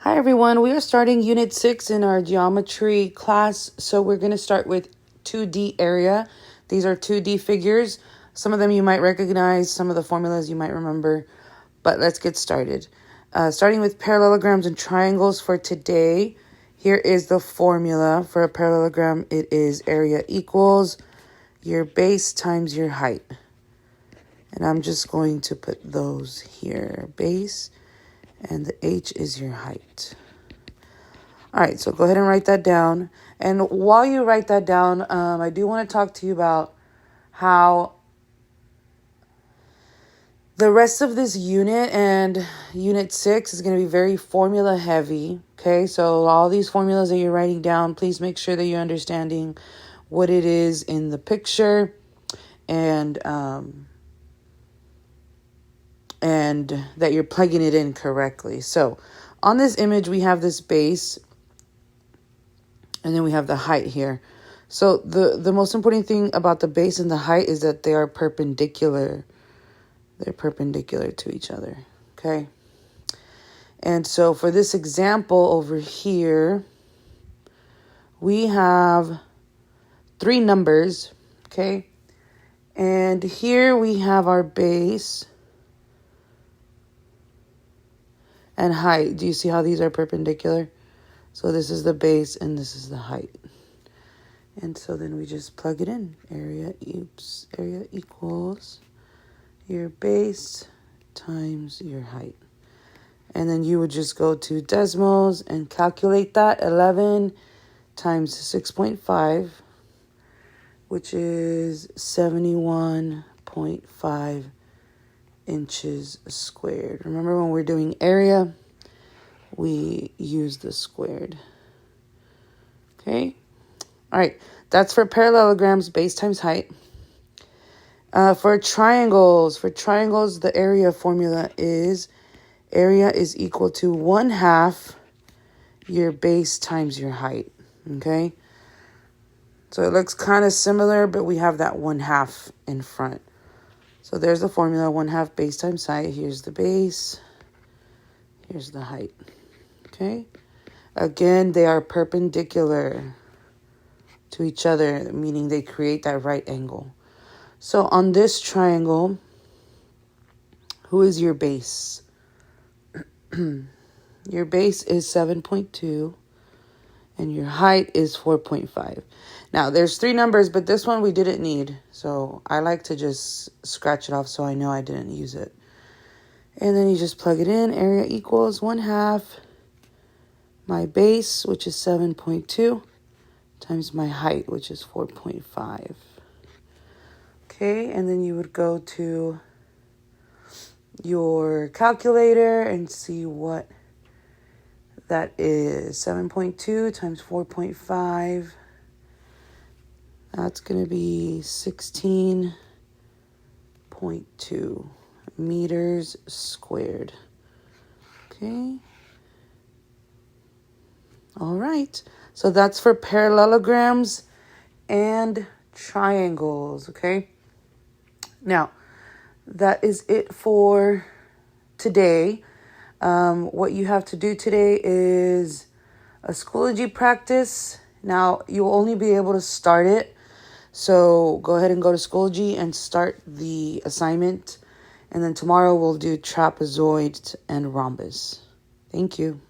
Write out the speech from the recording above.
Hi everyone, we are starting Unit 6 in our geometry class. So we're going to start with 2D area. These are 2D figures. Some of them you might recognize, some of the formulas you might remember, but let's get started. Starting with parallelograms and triangles for today, here is the formula for a parallelogram. It is area equals your base times your height. And I'm just going to put those here, base, and the h is your height. All right, so go ahead and write that down. And while you write that down, I do want to talk to you about how the rest of this unit and Unit 6 is going to be very formula heavy. Okay, so all these formulas that you're writing down, please make sure that you're understanding what it is in the picture and that you're plugging it in correctly. So on this image, we have this base, and then we have the height here. So the most important thing about the base and the height is that they are perpendicular. They're perpendicular to each other, okay? And so for this example over here, we have 3 numbers, okay? And here we have our base and height. Do you see how these are perpendicular? So this is the base and this is the height. And so then we just plug it in. Area equals your base times your height. And then you would just go to decimals and calculate that. 11 times 6.5, which is 71.5 inches squared. Remember, when we're doing area, we use the squared. Okay. All right. That's for parallelograms, base times height. For triangles, the area formula is area is equal to 1/2 your base times your height. Okay. So it looks kind of similar, but we have that 1/2 in front. So there's the formula, 1/2 base times height. Here's the base. Here's the height. Okay. Again, they are perpendicular to each other, meaning they create that right angle. So on this triangle, who is your base? Your base is 7.2 and your height is 4.5. Now, there's 3 numbers, but this one we didn't need. So I like to just scratch it off so I know I didn't use it. And then you just plug it in. Area equals 1/2 my base, which is 7.2, times my height, which is 4.5. Okay, and then you would go to your calculator and see what that is. 7.2 times 4.5. That's going to be 16.2 meters squared. Okay. All right. So that's for parallelograms and triangles, okay? Now, that is it for today. What you have to do today is a Schoology practice. Now, you'll only be able to start it. So go ahead and go to Schoology and start the assignment. And then tomorrow we'll do trapezoid and rhombus. Thank you.